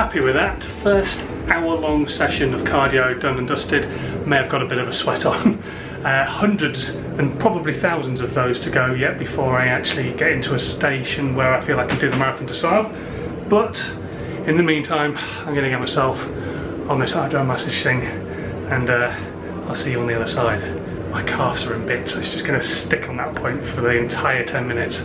happy with that. First hour-long session of cardio done and dusted. May have got a bit of a sweat on. Hundreds and probably thousands of those to go yet before I actually get into a station where I feel I can do the marathon dressage. But in the meantime, I'm going to get myself on this hydro massage thing, and I'll see you on the other side. My calves are in bits, so it's just going to stick on that point for the entire 10 minutes.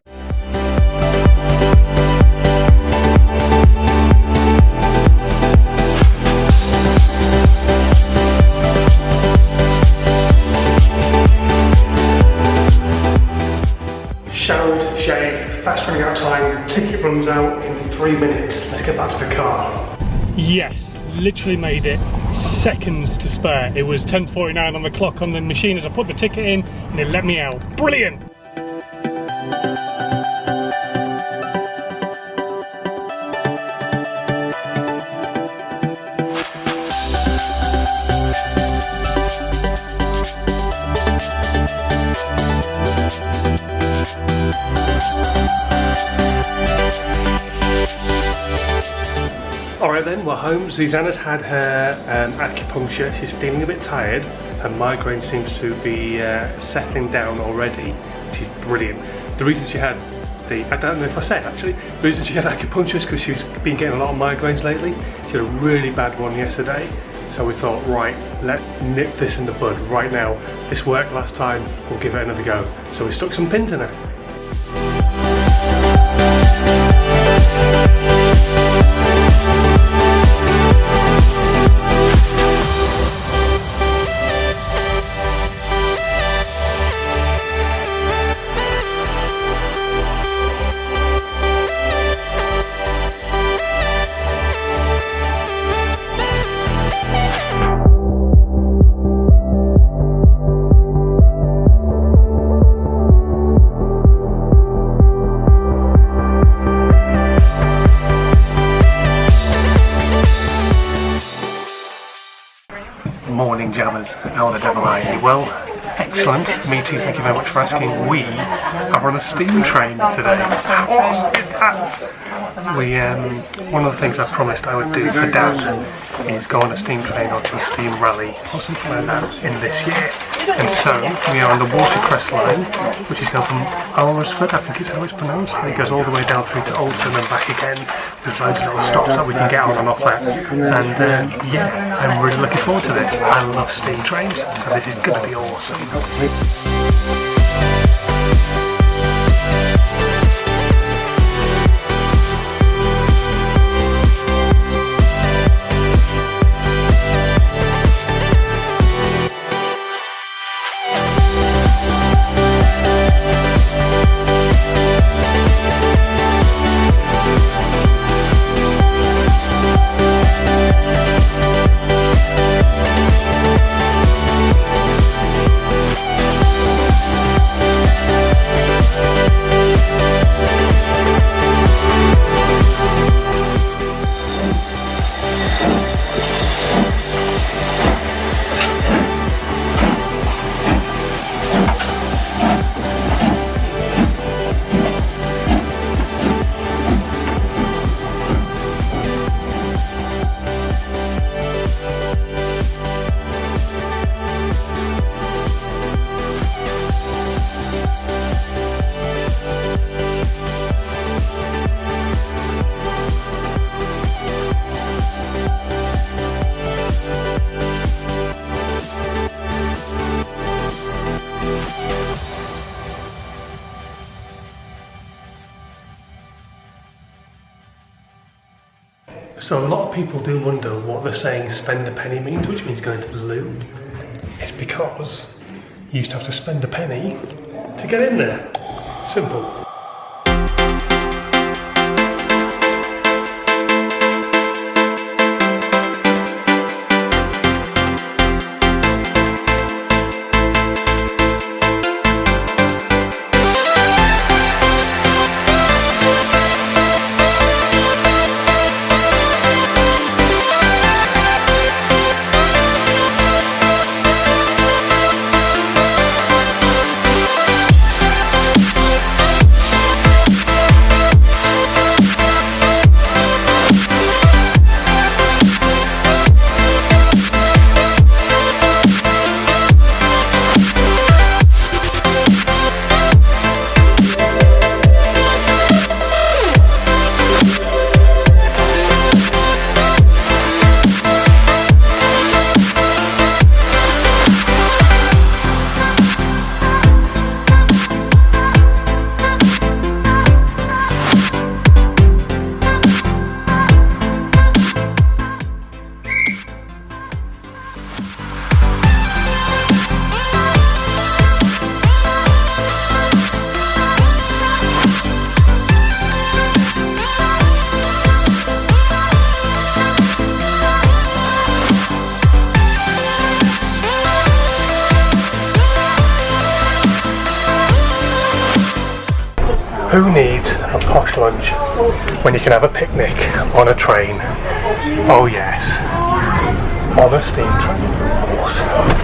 Showered, shaved, fast running out of time, ticket runs out in 3 minutes. Let's get back to the car. Yes, literally made it seconds to spare. It was 10:49 on the clock on the machine as I put the ticket in and it let me out. Brilliant! Alright then, we're home. Zuzana's had her acupuncture. She's feeling a bit tired. Her migraine seems to be settling down already, which is brilliant. The reason she had I don't know if I said actually, the reason she had acupuncture is because she's been getting a lot of migraines lately. She had a really bad one yesterday. So we thought, right, let's nip this in the bud right now. This worked last time, we'll give it another go. So we stuck some pins in her. Morning jammers, how the devil are you? Well, excellent, me too, thank you very much for asking. We are on a steam train today. How awesome is that? One of the things I promised I would do for Dad is go on a steam train or to a steam rally or something like that in this year. And so we are on the Watercress Line, which is going from Alresford, I think is how it's pronounced, and it goes all the way down through to Alton and back again. There's loads of little stops that we can get on and off there. And yeah, I'm really looking forward to this. I love steam trains, so this is going to be awesome. So a lot of people do wonder what the saying spend a penny means, which means going to the loo. It's because you used to have to spend a penny to get in there. Simple. Who needs a posh lunch when you can have a picnic on a train? Oh yes, on a steam train, of course.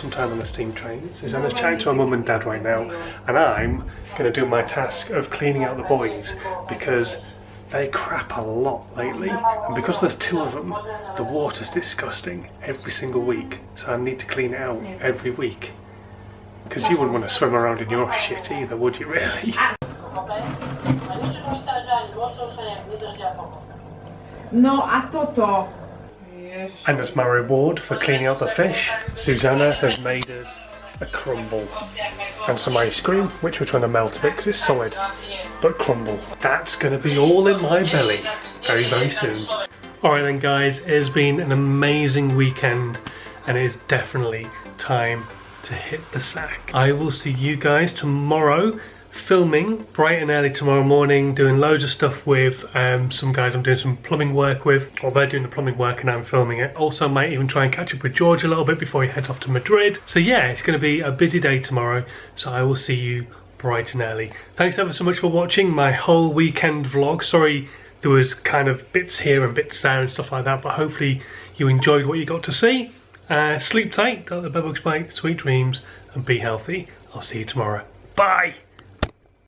Time on the steam train. Zuzana's chatting to her mum and dad right now, and I'm going to do my task of cleaning out the boys because they crap a lot lately, and because there's 2 of them, the water's disgusting every single week, so I need to clean it out every week. Because you wouldn't want to swim around in your shit either, would you really? No, a toto. And as my reward for cleaning out the fish, Zuzana has made us a crumble and some ice cream, which we're trying to melt a bit because it's solid, but crumble. That's going to be all in my belly very, very soon. Alright then guys, it has been an amazing weekend and it is definitely time to hit the sack. I will see you guys tomorrow, filming bright and early tomorrow morning, doing loads of stuff with some guys I'm doing some plumbing work with, or they're doing the plumbing work and I'm filming it. Also might even try and catch up with George a little bit before he heads off to Madrid. So yeah, it's going to be a busy day tomorrow, so I will see you bright and early. Thanks ever so much for watching my whole weekend vlog. Sorry there was kind of bits here and bits there and stuff like that, but hopefully you enjoyed what you got to see. Sleep tight, don't let the bedbugs bite, sweet dreams, and be healthy. I'll see you tomorrow. Bye!